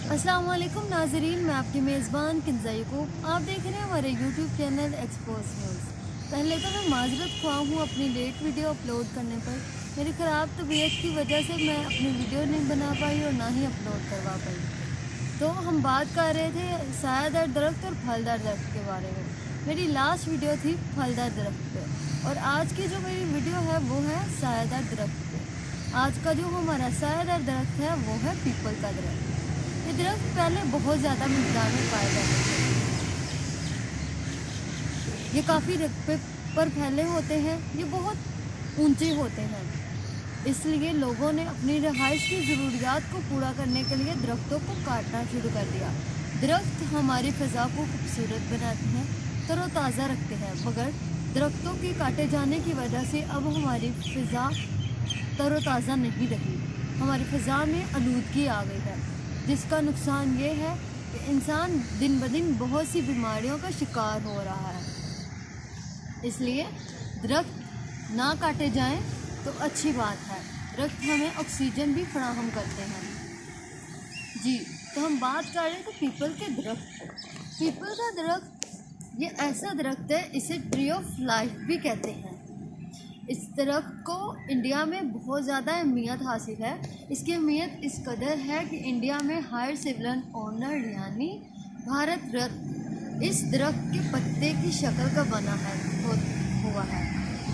अस्सलाम वालेकुम नाजरीन, मैं आपकी मेज़बान किंज़ा यकूब। आप देख रहे हैं हमारे यूट्यूब चैनल एक्सपोज न्यूज़। पहले तो मैं माजरत ख्वाह हूँ अपनी लेट वीडियो अपलोड करने पर। मेरी ख़राब तबीयत की वजह से मैं अपनी वीडियो नहीं बना पाई और ना ही अपलोड करवा पाई। तो हम बात कर रहे थे सायादार दरख्त और फलदार दरख्त के बारे में। मेरी लास्ट वीडियो थी फलदार दरख्त पे और आज की जो मेरी वीडियो है वो है सायादार दरख्त पे। आज का जो हमारा सायादार दरख्त है वो है पीपल का दरख्त। ये दरख्त पहले बहुत ज़्यादा मिक़दार में पाए जाते थे। ये काफ़ी रकबे पर फैले होते हैं, ये बहुत ऊंचे होते हैं, इसलिए लोगों ने अपनी रहाइश की ज़रूरियात को पूरा करने के लिए दरख्तों को काटना शुरू कर दिया। दरख्त हमारी फ़ज़ा को खूबसूरत बनाते हैं, तरोताज़ा रखते हैं, मगर दरख्तों के काटे जाने की वजह से अब हमारी फ़ज़ा तरोताज़ा नहीं रही। हमारी फ़ज़ा में आलूदगी आ गई है, जिसका नुकसान ये है कि इंसान दिन ब दिन बहुत सी बीमारियों का शिकार हो रहा है। इसलिए दरख्त ना काटे जाएं तो अच्छी बात है। दरख्त हमें ऑक्सीजन भी फराहम करते हैं। जी, तो हम बात कर रहे थे पीपल के दरख्त। पीपल का दरख्त ये ऐसा दरख्त है, इसे ट्री ऑफ लाइफ भी कहते हैं। इस दरख्त को इंडिया में बहुत ज़्यादा अहमियत हासिल है। इसकी अहमियत इस कदर है कि इंडिया में हायर सिविल ऑनर यानी भारत रत्न इस दरख्त के पत्ते की शक्ल का बना है हुआ है।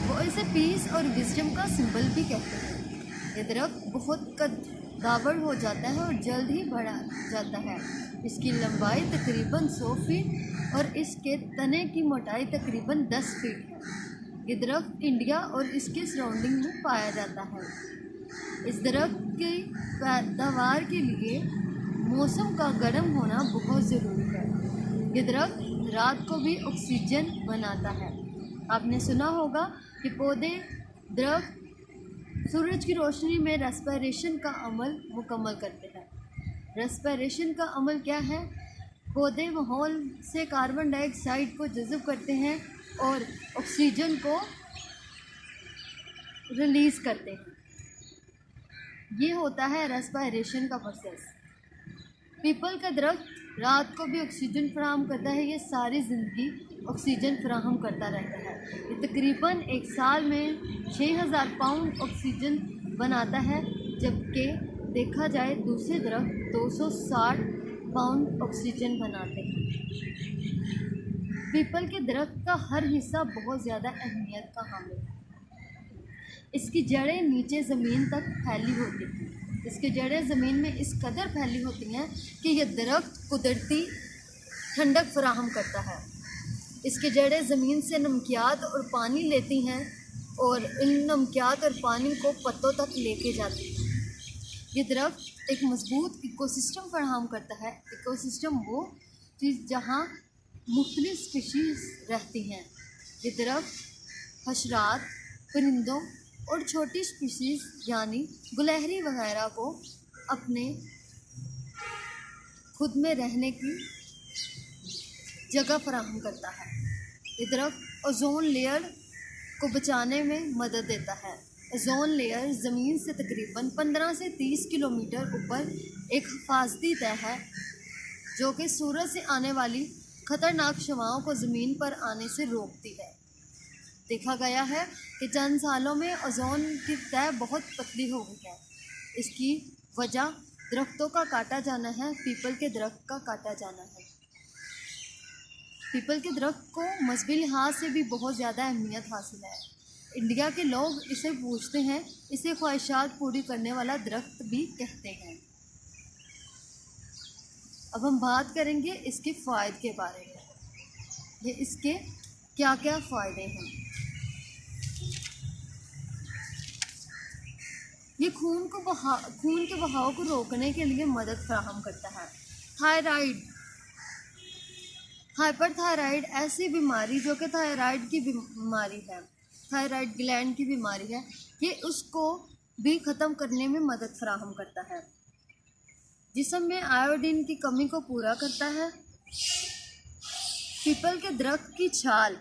वो इसे पीस और विजडम का सिंबल भी कहते हैं। ये दरख्त बहुत कद्दावर हो जाता है और जल्द ही बढ़ा जाता है। इसकी लंबाई तकरीबन 100 फीट और इसके तने की मोटाई तकरीबन 10 फीट है। ये दरख्त इंडिया और इसके सराउंडिंग में पाया जाता है। इस दरख्त की पैदावार के लिए मौसम का गर्म होना बहुत ज़रूरी है। ये दरख्त रात को भी ऑक्सीजन बनाता है। आपने सुना होगा कि पौधे दरख्त सूरज की रोशनी में रेस्पिरेशन का अमल मुकम्मल करते हैं। रेस्पिरेशन का अमल क्या है? पौधे माहौल से कार्बन डाइऑक्साइड को जज़ब करते हैं और ऑक्सीजन को रिलीज़ करते हैं। ये होता है रेस्पिरेशन का प्रोसेस। पीपल का दरख्त रात को भी ऑक्सीजन फराहम करता है। ये सारी ज़िंदगी ऑक्सीजन फराहम करता रहता है। ये तकरीबन एक साल में 6000 पाउंड ऑक्सीजन बनाता है, जबकि देखा जाए दूसरे दरख्त 260 पाउंड ऑक्सीजन बनाते हैं। पीपल के दरख्त का हर हिस्सा बहुत ज़्यादा अहमियत का हामिल है। इसकी जड़ें नीचे ज़मीन तक फैली होती हैं। इसकी जड़ें ज़मीन में इस कदर फैली होती हैं कि यह दरख्त कुदरती ठंडक फराहम करता है। इसकी जड़ें ज़मीन से नमकियात और पानी लेती हैं और इन नमकियात और पानी को पत्तों तक लेके जाती हैं। ये दरख्त एक मजबूत इकोसिस्टम फराहम करता है। इकोसिस्टम वो चीज़ जहाँ मुख्तलिफ स्पीशीज़ रहती हैं। ये दरख्त हशरात, परिंदों और छोटी स्पीशीज़ यानी गुलहरी वगैरह को अपने खुद में रहने की जगह फराहम करता है। ये दरख्त ओजोन लेयर को बचाने में मदद देता है। ओजोन लेयर ज़मीन से तकरीबन 15 से 30 किलोमीटर ऊपर एक हिफाजती तह है, जो कि सूरज से आने वाली ख़तरनाक शुआओं को ज़मीन पर आने से रोकती है। देखा गया है कि चंद सालों में ओजोन की तह बहुत पतली हो गई है। इसकी वजह दरख्तों का काटा जाना है। पीपल के दरख्त का काटा जाना है। पीपल के दरख्त को मजहबी लिहाज से भी बहुत ज़्यादा अहमियत हासिल है। इंडिया के लोग इसे पूछते हैं, इसे ख्वाहिशात पूरी करने वाला दरख्त भी कहते हैं। अब हम बात करेंगे इसके फ़ायदे के बारे में। ये इसके क्या क्या फ़ायदे हैं। ये खून के बहाव को रोकने के लिए मदद फराहम करता है। थायराइड, हाइपरथायराइड ऐसी बीमारी जो कि थायराइड की बीमारी है, थायराइड ग्लैंड की बीमारी है, ये उसको भी ख़त्म करने में मदद फराहम करता है। जिस्म में आयोडीन की कमी को पूरा करता है। पीपल के दरख्त की छाल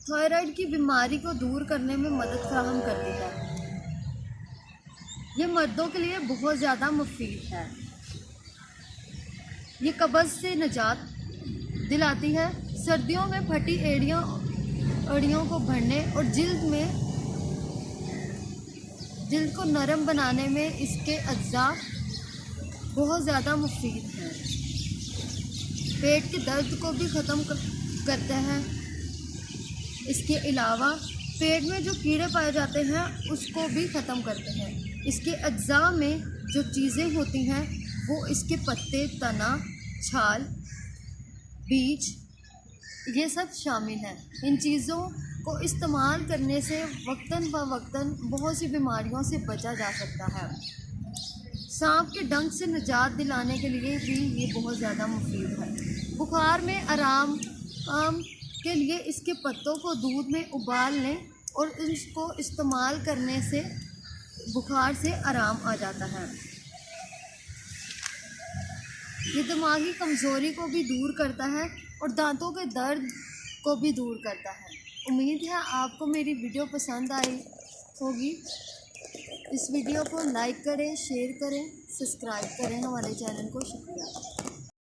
थायराइड की बीमारी को दूर करने में मदद फराहम करती है। ये मर्दों के लिए बहुत ज़्यादा मुफीद है। ये कब्ज़ से निजात दिलाती है। सर्दियों में फटी एड़ियों को भरने और जिल्द को नरम बनाने में इसके अज्जा बहुत ज़्यादा मुफीद हैं। पेट के दर्द को भी ख़त्म करते हैं। इसके अलावा पेट में जो कीड़े पाए जाते हैं उसको भी ख़त्म करते हैं। इसके अज्जा में जो चीज़ें होती हैं वो इसके पत्ते, तना, छाल, बीज, ये सब शामिल हैं। इन चीज़ों को इस्तेमाल करने से वक्तन व वक्तन बहुत सी बीमारियों से बचा जा सकता है। सांप के डंक से निजात दिलाने के लिए भी ये बहुत ज़्यादा मुफीद है। बुखार में आराम के लिए इसके पत्तों को दूध में उबाल लें और इसको इस्तेमाल करने से बुखार से आराम आ जाता है। ये दिमागी कमज़ोरी को भी दूर करता है और दांतों के दर्द को भी दूर करता है। उम्मीद है आपको मेरी वीडियो पसंद आई होगी। इस वीडियो को लाइक करें, शेयर करें, सब्सक्राइब करें हमारे चैनल को। शुक्रिया।